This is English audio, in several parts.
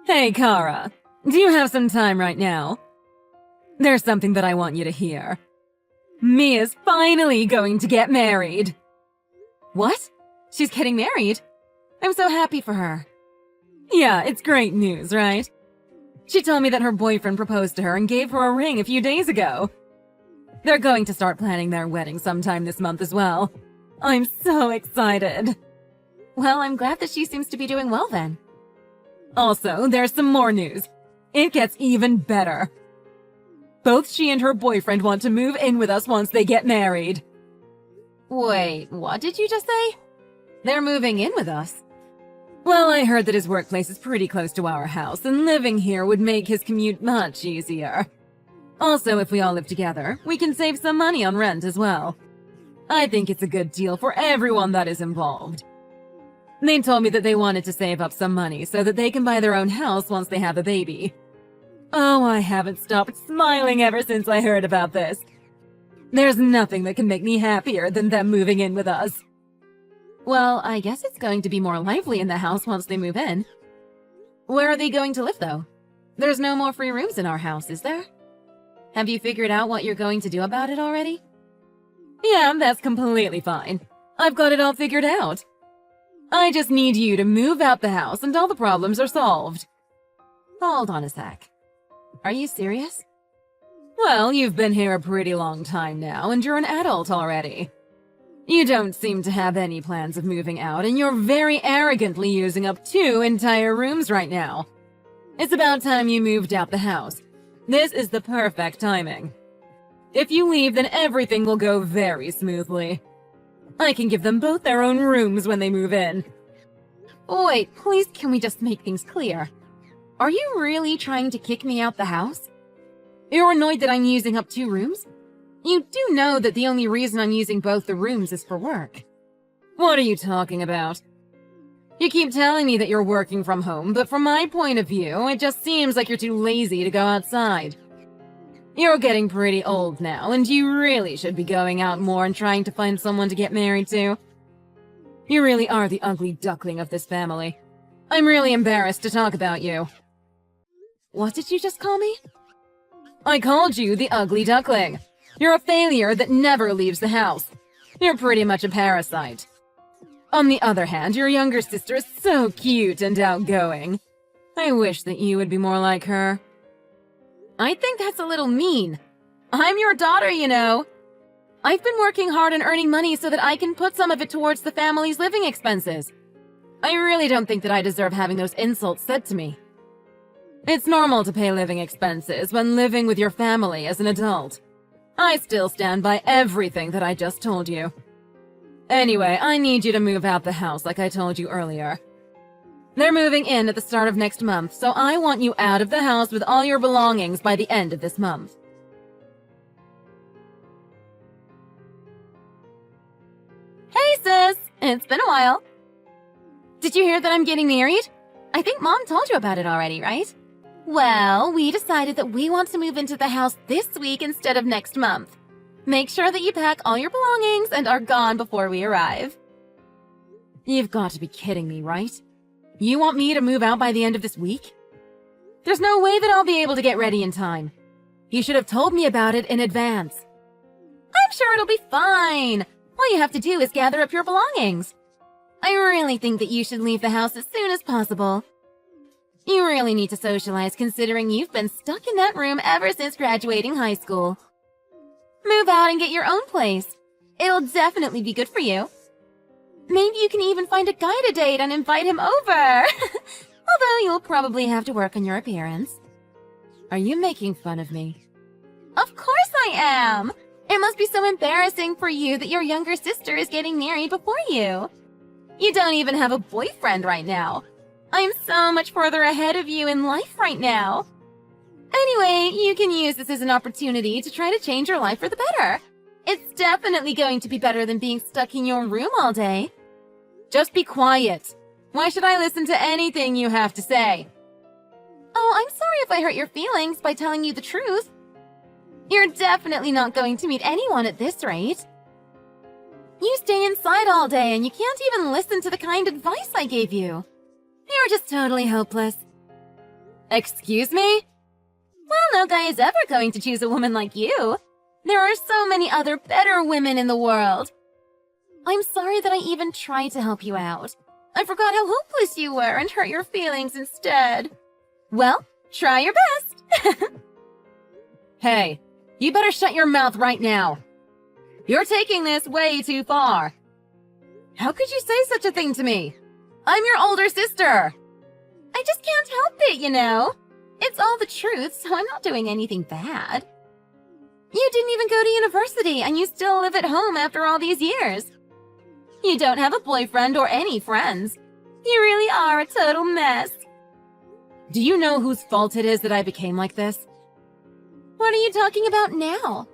Hey, Kara. Do you have some time right now? There's something that I want you to hear. Mia's finally going to get married. What? She's getting married? I'm so happy for her. Yeah, it's great news, right? She told me that her boyfriend proposed to her and gave her a ring a few days ago. They're going to start planning their wedding sometime this month as well. I'm so excited. Well, I'm glad that she seems to be doing well then. Also, there's some more news. It gets even better. Both she and her boyfriend want to move in with us once they get married. Wait, what did you just say? They're moving in with us? Well, I heard that his workplace is pretty close to our house, and living here would make his commute much easier. Also, if we all live together, we can save some money on rent as well. I think it's a good deal for everyone that is involved. They told me that they wanted to save up some money so that they can buy their own house once they have a baby. Oh, I haven't stopped smiling ever since I heard about this. There's nothing that can make me happier than them moving in with us. Well, I guess it's going to be more lively in the house once they move in. Where are they going to live, though? There's no more free rooms in our house, is there? Have you figured out what you're going to do about it already? Yeah, that's completely fine. I've got it all figured out. I just need you to move out the house and all the problems are solved. Hold on a sec. Are you serious? Well, you've been here a pretty long time now, and you're an adult already. You don't seem to have any plans of moving out, and you're very arrogantly using up 2 entire rooms right now. It's about time you moved out the house. This is the perfect timing. If you leave, then everything will go very smoothly. I can give them both their own rooms when they move in. Wait, please, can we just make things clear? Are you really trying to kick me out the house? You're annoyed that I'm using up 2 rooms? You do know that the only reason I'm using both the rooms is for work. What are you talking about? You keep telling me that you're working from home, but from my point of view, it just seems like you're too lazy to go outside. You're getting pretty old now, and you really should be going out more and trying to find someone to get married to. You really are the ugly duckling of this family. I'm really embarrassed to talk about you. What did you just call me? I called you the ugly duckling. You're a failure that never leaves the house. You're pretty much a parasite. On the other hand, your younger sister is so cute and outgoing. I wish that you would be more like her. I think that's a little mean. I'm your daughter, you know. I've been working hard and earning money so that I can put some of it towards the family's living expenses. I really don't think that I deserve having those insults said to me. It's normal to pay living expenses when living with your family as an adult. I still stand by everything that I just told you. Anyway, I need you to move out the house like I told you earlier. They're moving in at the start of next month, so I want you out of the house with all your belongings by the end of this month. Hey sis! It's been a while. Did you hear that I'm getting married? I think Mom told you about it already, right? Well, we decided that we want to move into the house this week instead of next month. Make sure that you pack all your belongings and are gone before we arrive. You've got to be kidding me, right? You want me to move out by the end of this week? There's no way that I'll be able to get ready in time. You should have told me about it in advance. I'm sure it'll be fine. All you have to do is gather up your belongings. I really think that you should leave the house as soon as possible. You really need to socialize considering you've been stuck in that room ever since graduating high school. Move out and get your own place. It'll definitely be good for you. Maybe you can even find a guy to date and invite him over. Although you'll probably have to work on your appearance. Are you making fun of me? Of course I am. It must be so embarrassing for you that your younger sister is getting married before you. You don't even have a boyfriend right now. I'm so much further ahead of you in life right now. Anyway, you can use this as an opportunity to try to change your life for the better. It's definitely going to be better than being stuck in your room all day. Just be quiet. Why should I listen to anything you have to say? Oh, I'm sorry if I hurt your feelings by telling you the truth. You're definitely not going to meet anyone at this rate. You stay inside all day and you can't even listen to the kind advice I gave you. You're just totally hopeless. Excuse me? Well, no guy is ever going to choose a woman like you. There are so many other better women in the world. I'm sorry that I even tried to help you out. I forgot how hopeless you were and hurt your feelings instead. Well, try your best. Hey, you better shut your mouth right now. You're taking this way too far. How could you say such a thing to me? I'm your older sister. I just can't help it, you know. It's all the truth, so I'm not doing anything bad. You didn't even go to university, and you still live at home after all these years. You don't have a boyfriend or any friends. You really are a total mess. Do you know whose fault it is that I became like this? What are you talking about now?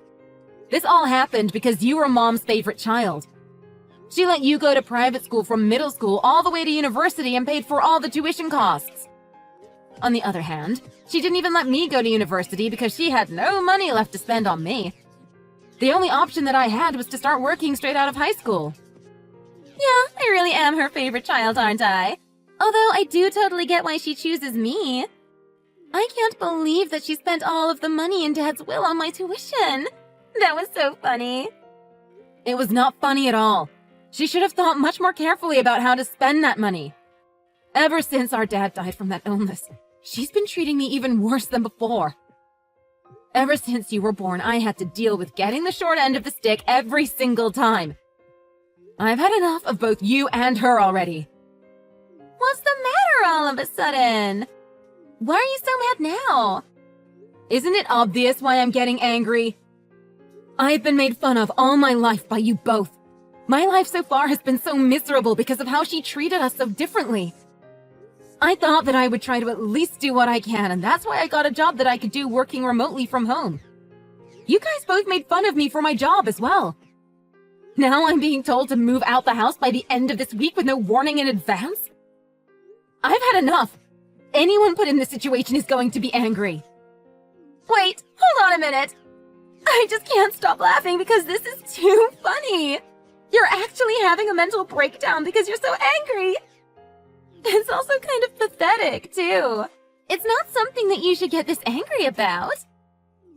This all happened because you were Mom's favorite child. She let you go to private school from middle school all the way to university and paid for all the tuition costs. On the other hand, she didn't even let me go to university because she had no money left to spend on me. The only option that I had was to start working straight out of high school. Yeah, I really am her favorite child, aren't I? Although I do totally get why she chooses me. I can't believe that she spent all of the money in Dad's will on my tuition. That was so funny. It was not funny at all. She should have thought much more carefully about how to spend that money. Ever since our dad died from that illness, she's been treating me even worse than before. Ever since you were born, I had to deal with getting the short end of the stick every single time. I've had enough of both you and her already. What's the matter all of a sudden? Why are you so mad now? Isn't it obvious why I'm getting angry? I've been made fun of all my life by you both. My life so far has been so miserable because of how she treated us so differently. I thought that I would try to at least do what I can, and that's why I got a job that I could do working remotely from home. You guys both made fun of me for my job as well. Now I'm being told to move out the house by the end of this week with no warning in advance? I've had enough. Anyone put in this situation is going to be angry. Wait, hold on a minute. I just can't stop laughing because this is too funny. You're actually having a mental breakdown because you're so angry. It's also kind of pathetic, too. It's not something that you should get this angry about.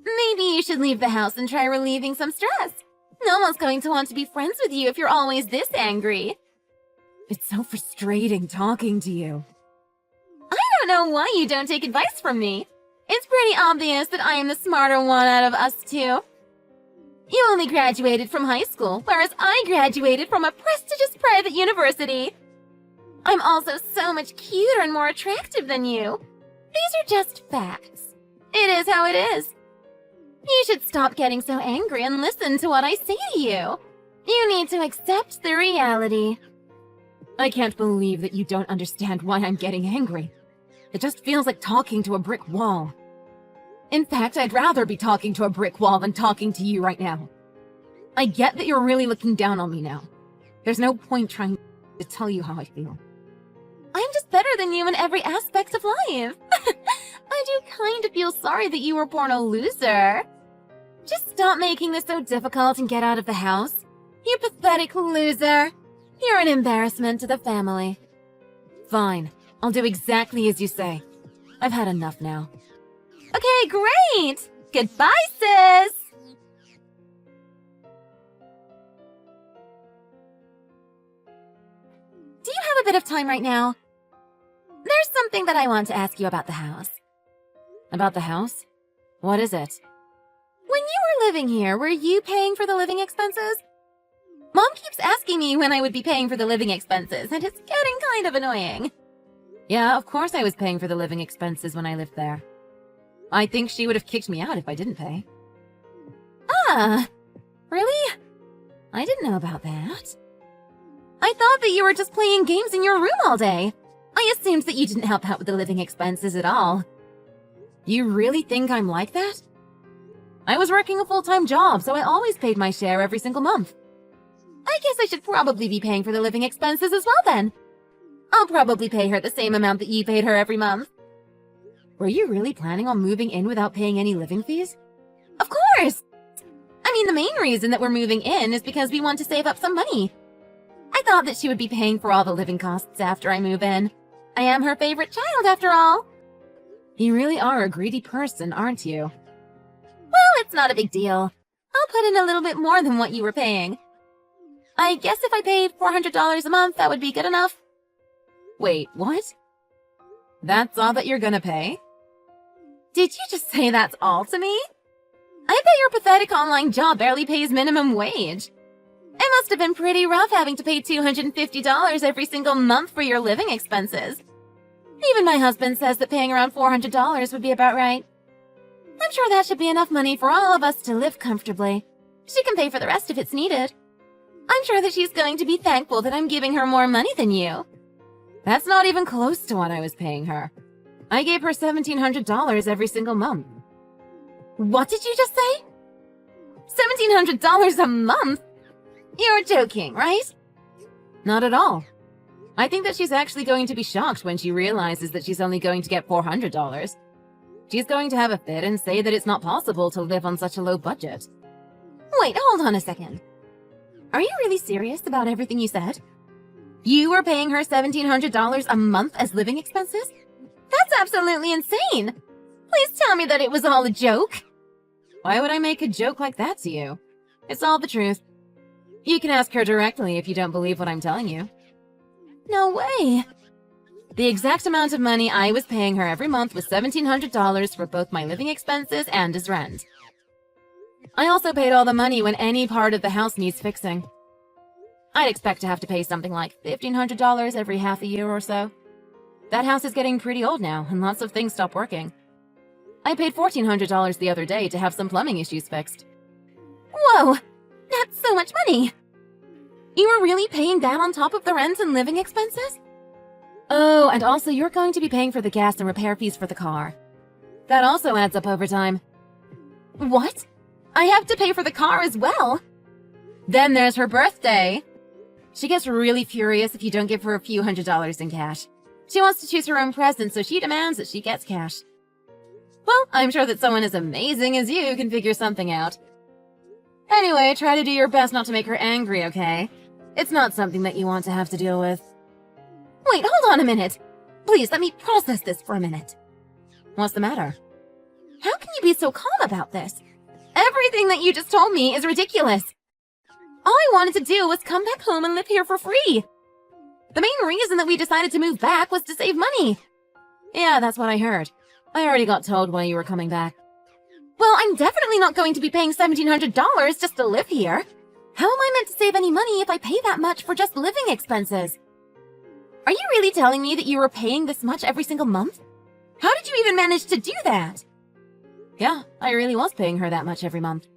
Maybe you should leave the house and try relieving some stress. No one's going to want to be friends with you if you're always this angry. It's so frustrating talking to you. I don't know why you don't take advice from me. It's pretty obvious that I am the smarter one out of us two. You only graduated from high school, whereas I graduated from a prestigious private university. I'm also so much cuter and more attractive than you. These are just facts. It is how it is. You should stop getting so angry and listen to what I say to you. You need to accept the reality. I can't believe that you don't understand why I'm getting angry. It just feels like talking to a brick wall. In fact, I'd rather be talking to a brick wall than talking to you right now. I get that you're really looking down on me now. There's no point trying to tell you how I feel. I'm just better than you in every aspect of life. I do kind of feel sorry that you were born a loser. Just stop making this so difficult and get out of the house. You pathetic loser. You're an embarrassment to the family. Fine. I'll do exactly as you say. I've had enough now. Okay, great! Goodbye, sis! Do you have a bit of time right now? There's something that I want to ask you about the house. About the house? What is it? When you were living here, were you paying for the living expenses? Mom keeps asking me when I would be paying for the living expenses, and it's getting kind of annoying. Yeah, of course I was paying for the living expenses when I lived there. I think she would have kicked me out if I didn't pay. Ah, really? I didn't know about that. I thought that you were just playing games in your room all day. I assumed that you didn't help out with the living expenses at all. You really think I'm like that? I was working a full-time job, so I always paid my share every single month. I guess I should probably be paying for the living expenses as well then. I'll probably pay her the same amount that you paid her every month. Were you really planning on moving in without paying any living fees? Of course! I mean, the main reason that we're moving in is because we want to save up some money. I thought that she would be paying for all the living costs after I move in. I am her favorite child after all. You really are a greedy person, aren't you? Well, it's not a big deal. I'll put in a little bit more than what you were paying. I guess if I paid $400 a month, that would be good enough. Wait, what? That's all that you're gonna pay? Did you just say that's all to me? I bet your pathetic online job barely pays minimum wage. It must have been pretty rough having to pay $250 every single month for your living expenses. Even my husband says that paying around $400 would be about right. I'm sure that should be enough money for all of us to live comfortably. She can pay for the rest if it's needed. I'm sure that she's going to be thankful that I'm giving her more money than you. That's not even close to what I was paying her. I gave her $1,700 every single month. What did you just say? $1,700 a month? You're joking, right? Not at all. I think that she's actually going to be shocked when she realizes that she's only going to get $400. She's going to have a fit and say that it's not possible to live on such a low budget. Wait, hold on a second. Are you really serious about everything you said? You were paying her $1,700 a month as living expenses? That's absolutely insane! Please tell me that it was all a joke. Why would I make a joke like that to you? It's all the truth. You can ask her directly if you don't believe what I'm telling you. No way. The exact amount of money I was paying her every month was $1,700 for both my living expenses and as rent. I also paid all the money when any part of the house needs fixing. I'd expect to have to pay something like $1,500 every half a year or so. That house is getting pretty old now, and lots of things stop working. I paid $1,400 the other day to have some plumbing issues fixed. Whoa! That's so much money! You were really paying that on top of the rent and living expenses? Oh, and also you're going to be paying for the gas and repair fees for the car. That also adds up over time. What? I have to pay for the car as well? Then there's her birthday. She gets really furious if you don't give her a few $100s in cash. She wants to choose her own present, so she demands that she gets cash. Well, I'm sure that someone as amazing as you can figure something out. Anyway, try to do your best not to make her angry, okay? It's not something that you want to have to deal with. Wait, hold on a minute. Please, let me process this for a minute. What's the matter? How can you be so calm about this? Everything that you just told me is ridiculous. All I wanted to do was come back home and live here for free. The main reason that we decided to move back was to save money. Yeah, that's what I heard. I already got told why you were coming back. Well, I'm definitely not going to be paying $1,700 just to live here. How am I meant to save any money if I pay that much for just living expenses? Are you really telling me that you were paying this much every single month? How did you even manage to do that? Yeah, I really was paying her that much every month.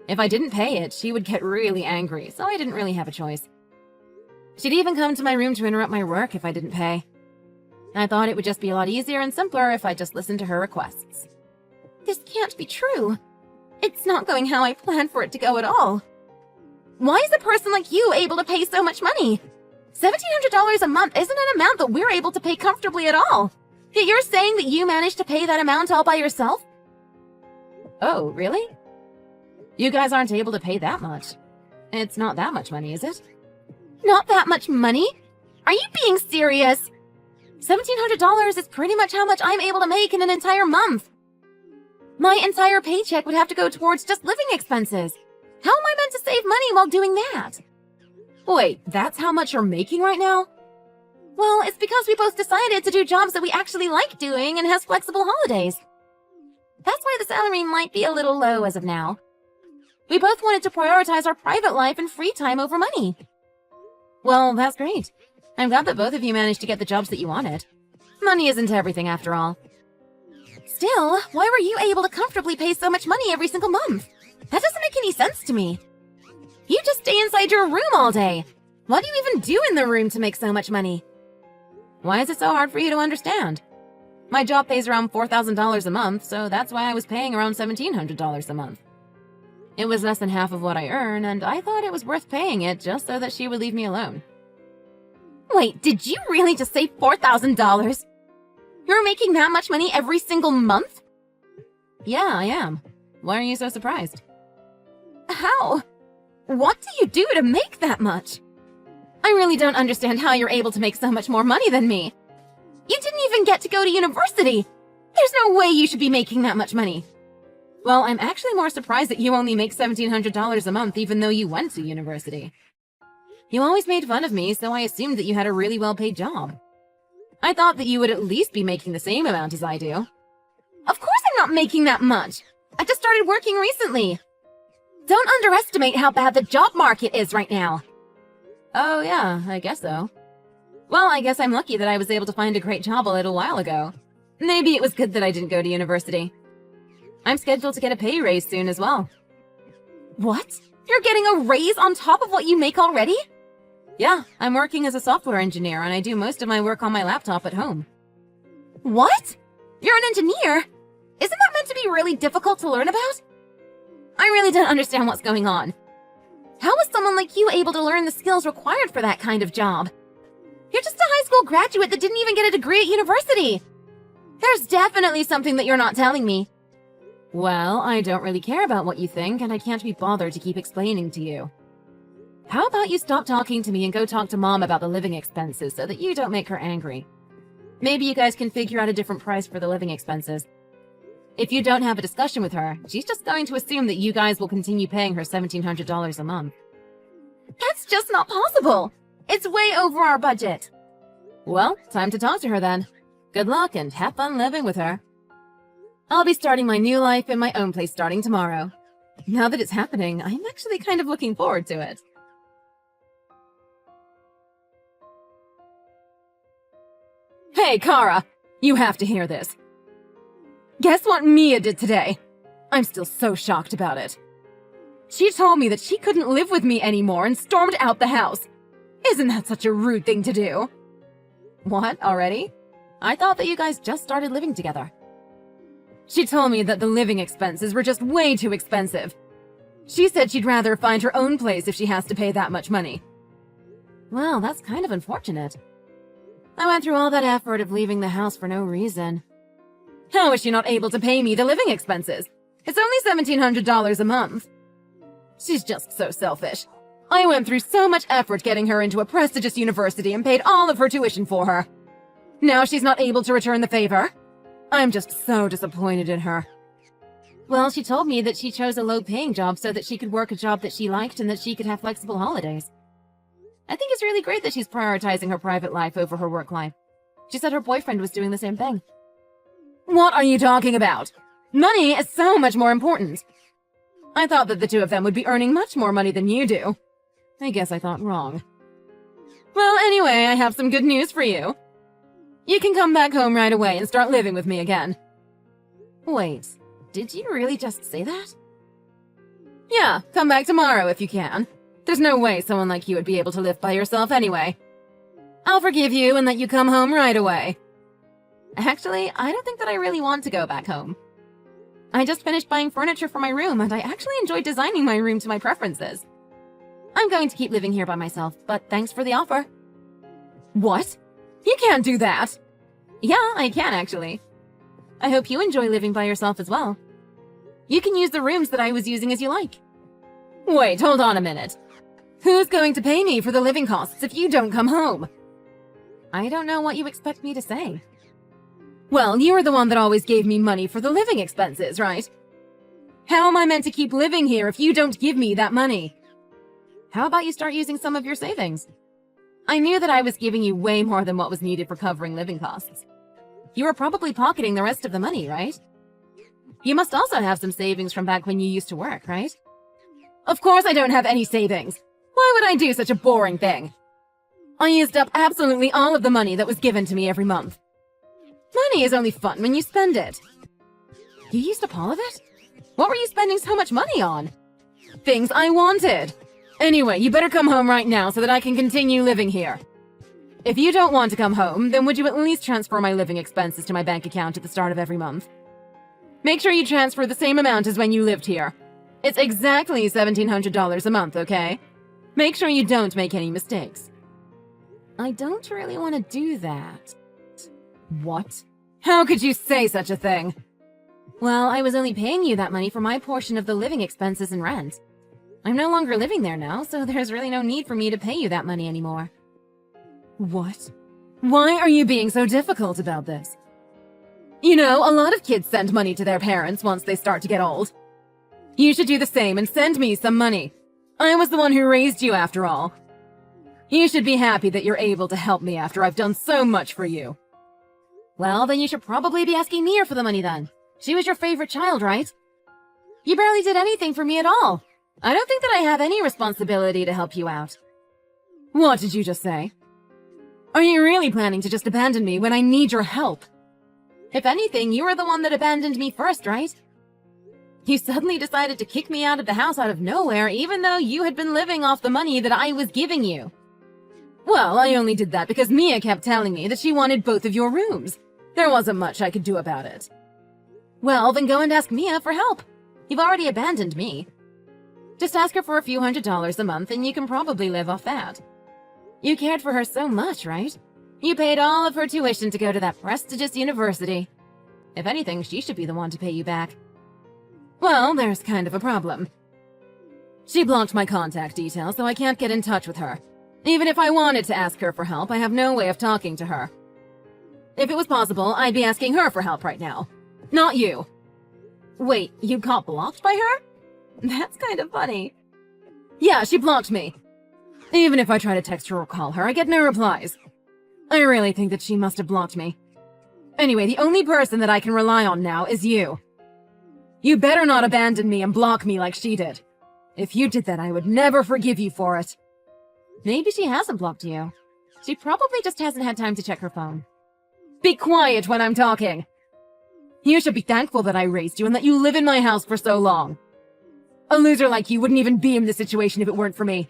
If I didn't pay it, she would get really angry, so I didn't really have a choice. She'd even come to my room to interrupt my work if I didn't pay. I thought it would just be a lot easier and simpler if I just listened to her requests. This can't be true. It's not going how I planned for it to go at all. Why is a person like you able to pay so much money? $1,700 a month isn't an amount that we're able to pay comfortably at all. Yet you're saying that you managed to pay that amount all by yourself? Oh, really? You guys aren't able to pay that much. It's not that much money, is it? Not that much money? Are you being serious? $1,700 is pretty much how much I'm able to make in an entire month. My entire paycheck would have to go towards just living expenses. How am I meant to save money while doing that? Wait, that's how much you're making right now? Well, it's because we both decided to do jobs that we actually like doing and has flexible holidays. That's why the salary might be a little low as of now. We both wanted to prioritize our private life and free time over money. Well, that's great. I'm glad that both of you managed to get the jobs that you wanted. Money isn't everything after all. Still, why were you able to comfortably pay so much money every single month? That doesn't make any sense to me. You just stay inside your room all day. What do you even do in the room to make so much money? Why is it so hard for you to understand? My job pays around $4,000 a month, so that's why I was paying around $1,700 a month. It was less than half of what I earn, and I thought it was worth paying it just so that she would leave me alone. Wait, did you really just say $4,000? You're making that much money every single month? Yeah, I am. Why are you so surprised? How? What do you do to make that much? I really don't understand how you're able to make so much more money than me. You didn't even get to go to university. There's no way you should be making that much money. Well, I'm actually more surprised that you only make $1,700 a month even though you went to university. You always made fun of me, so I assumed that you had a really well-paid job. I thought that you would at least be making the same amount as I do. Of course I'm not making that much. I just started working recently. Don't underestimate how bad the job market is right now. Oh yeah, I guess so. Well, I guess I'm lucky that I was able to find a great job a little while ago. Maybe it was good that I didn't go to university. I'm scheduled to get a pay raise soon as well. What? You're getting a raise on top of what you make already? Yeah, I'm working as a software engineer and I do most of my work on my laptop at home. What? You're an engineer? Isn't that meant to be really difficult to learn about? I really don't understand what's going on. How is someone like you able to learn the skills required for that kind of job? You're just a high school graduate that didn't even get a degree at university. There's definitely something that you're not telling me. Well, I don't really care about what you think, and I can't be bothered to keep explaining to you. How about you stop talking to me and go talk to Mom about the living expenses so that you don't make her angry? Maybe you guys can figure out a different price for the living expenses. If you don't have a discussion with her, she's just going to assume that you guys will continue paying her $1,700 a month. That's just not possible! It's way over our budget! Well, time to talk to her then. Good luck and have fun living with her. I'll be starting my new life in my own place starting tomorrow. Now that it's happening, I'm actually kind of looking forward to it. Hey, Kara! You have to hear this. Guess what Mia did today? I'm still so shocked about it. She told me that she couldn't live with me anymore and stormed out the house. Isn't that such a rude thing to do? What, already? I thought that you guys just started living together. She told me that the living expenses were just way too expensive. She said she'd rather find her own place if she has to pay that much money. Well, that's kind of unfortunate. I went through all that effort of leaving the house for no reason. How is she not able to pay me the living expenses? It's only $1,700 a month. She's just so selfish. I went through so much effort getting her into a prestigious university and paid all of her tuition for her. Now she's not able to return the favor. I'm just so disappointed in her. Well, she told me that she chose a low-paying job so that she could work a job that she liked and that she could have flexible holidays. I think it's really great that she's prioritizing her private life over her work life. She said her boyfriend was doing the same thing. What are you talking about? Money is so much more important. I thought that the two of them would be earning much more money than you do. I guess I thought wrong. Well, anyway, I have some good news for you. You can come back home right away and start living with me again. Wait, did you really just say that? Yeah, come back tomorrow if you can. There's no way someone like you would be able to live by yourself anyway. I'll forgive you and let you come home right away. Actually, I don't think that I really want to go back home. I just finished buying furniture for my room and I actually enjoyed designing my room to my preferences. I'm going to keep living here by myself, but thanks for the offer. What? You can't do that! Yeah, I can actually. I hope you enjoy living by yourself as well. You can use the rooms that I was using as you like. Wait, hold on a minute. Who's going to pay me for the living costs if you don't come home? I don't know what you expect me to say. Well, you were the one that always gave me money for the living expenses, right? How am I meant to keep living here if you don't give me that money? How about you start using some of your savings? I knew that I was giving you way more than what was needed for covering living costs. You were probably pocketing the rest of the money, right? You must also have some savings from back when you used to work, right? Of course I don't have any savings. Why would I do such a boring thing? I used up absolutely all of the money that was given to me every month. Money is only fun when you spend it. You used up all of it? What were you spending so much money on? Things I wanted. Anyway, you better come home right now so that I can continue living here. If you don't want to come home, then would you at least transfer my living expenses to my bank account at the start of every month? Make sure you transfer the same amount as when you lived here. It's exactly $1,700 a month, okay? Make sure you don't make any mistakes. I don't really want to do that. What? How could you say such a thing? Well, I was only paying you that money for my portion of the living expenses and rent. I'm no longer living there now, so there's really no need for me to pay you that money anymore. What? Why are you being so difficult about this? You know, a lot of kids send money to their parents once they start to get old. You should do the same and send me some money. I was the one who raised you after all. You should be happy that you're able to help me after I've done so much for you. Well, then you should probably be asking Mia for the money then. She was your favorite child, right? You barely did anything for me at all. I don't think that I have any responsibility to help you out. What did you just say? Are you really planning to just abandon me when I need your help? If anything, you were the one that abandoned me first, right? You suddenly decided to kick me out of the house out of nowhere, even though you had been living off the money that I was giving you. Well, I only did that because Mia kept telling me that she wanted both of your rooms. There wasn't much I could do about it. Well, then go and ask Mia for help. You've already abandoned me. Just ask her for a few $100s a month and you can probably live off that. You cared for her so much, right? You paid all of her tuition to go to that prestigious university. If anything, she should be the one to pay you back. Well, there's kind of a problem. She blocked my contact details, so I can't get in touch with her. Even if I wanted to ask her for help, I have no way of talking to her. If it was possible, I'd be asking her for help right now. Not you. Wait, you got blocked by her? That's kind of funny. Yeah, she blocked me. Even if I try to text her or call her, I get no replies. I really think that she must have blocked me. Anyway, the only person that I can rely on now is you. You better not abandon me and block me like she did. If you did that, I would never forgive you for it. Maybe she hasn't blocked you. She probably just hasn't had time to check her phone. Be quiet when I'm talking. You should be thankful that I raised you and that you live in my house for so long. A loser like you wouldn't even be in this situation if it weren't for me.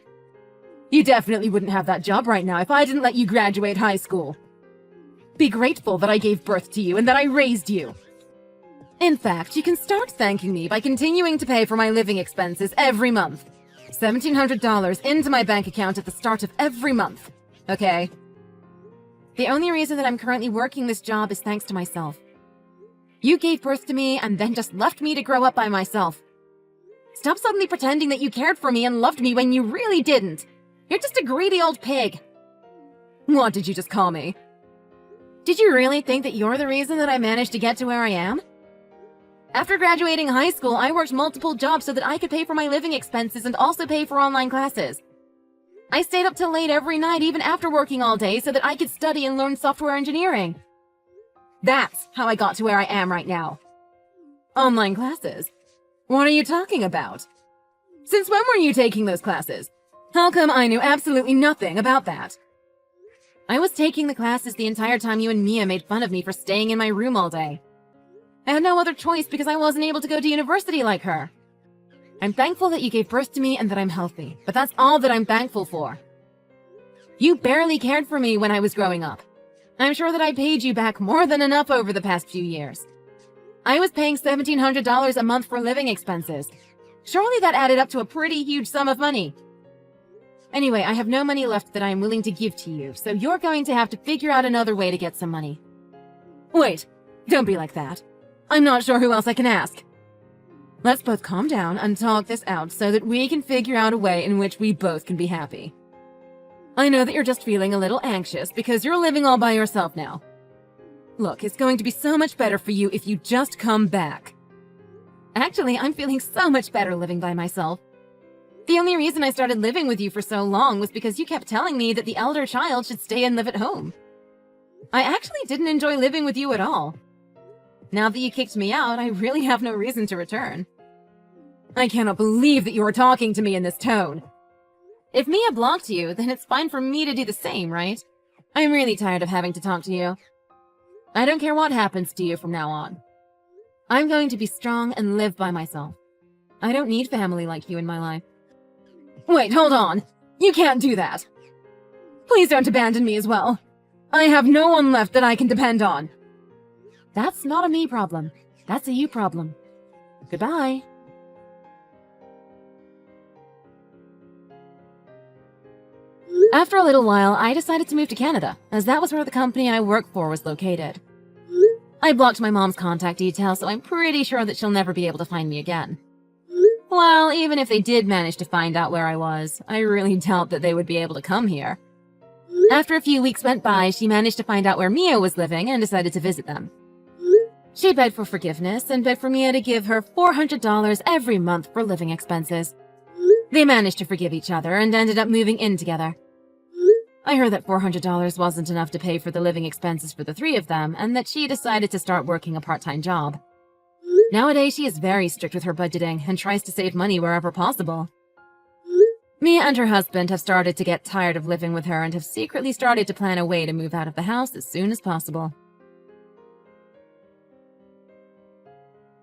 You definitely wouldn't have that job right now if I didn't let you graduate high school. Be grateful that I gave birth to you and that I raised you. In fact, you can start thanking me by continuing to pay for my living expenses every month. $1,700 into my bank account at the start of every month. Okay? The only reason that I'm currently working this job is thanks to myself. You gave birth to me and then just left me to grow up by myself. Stop suddenly pretending that you cared for me and loved me when you really didn't. You're just a greedy old pig. What did you just call me? Did you really think that you're the reason that I managed to get to where I am? After graduating high school, I worked multiple jobs so that I could pay for my living expenses and also pay for online classes. I stayed up till late every night, even after working all day, so that I could study and learn software engineering. That's how I got to where I am right now. Online classes? What are you talking about? Since when were you taking those classes? How come I knew absolutely nothing about that? I was taking the classes the entire time you and Mia made fun of me for staying in my room all day. I had no other choice because I wasn't able to go to university like her. I'm thankful that you gave birth to me and that I'm healthy, but that's all that I'm thankful for. You barely cared for me when I was growing up. I'm sure that I paid you back more than enough over the past few years. I was paying $1,700 a month for living expenses. Surely that added up to a pretty huge sum of money. Anyway, I have no money left that I am willing to give to you, so you're going to have to figure out another way to get some money. Wait, don't be like that. I'm not sure who else I can ask. Let's both calm down and talk this out so that we can figure out a way in which we both can be happy. I know that you're just feeling a little anxious because you're living all by yourself now. Look, it's going to be so much better for you if you just come back. Actually, I'm feeling so much better living by myself. The only reason I started living with you for so long was because you kept telling me that the elder child should stay and live at home. I actually didn't enjoy living with you at all. Now that you kicked me out, I really have no reason to return. I cannot believe that you are talking to me in this tone. If Mia blocked you, then it's fine for me to do the same, right? I'm really tired of having to talk to you. I don't care what happens to you from now on. I'm going to be strong and live by myself. I don't need family like you in my life. Wait, hold on. You can't do that. Please don't abandon me as well. I have no one left that I can depend on. That's not a me problem. That's a you problem. Goodbye. After a little while, I decided to move to Canada, as that was where the company I work for was located. I blocked my mom's contact details, so I'm pretty sure that she'll never be able to find me again. Well, even if they did manage to find out where I was, I really doubt that they would be able to come here. After a few weeks went by, she managed to find out where Mia was living and decided to visit them. She begged for forgiveness and begged for Mia to give her $400 every month for living expenses. They managed to forgive each other and ended up moving in together. I heard that $400 wasn't enough to pay for the living expenses for the three of them, and that she decided to start working a part-time job. Nowadays, she is very strict with her budgeting and tries to save money wherever possible. Mia and her husband have started to get tired of living with her and have secretly started to plan a way to move out of the house as soon as possible.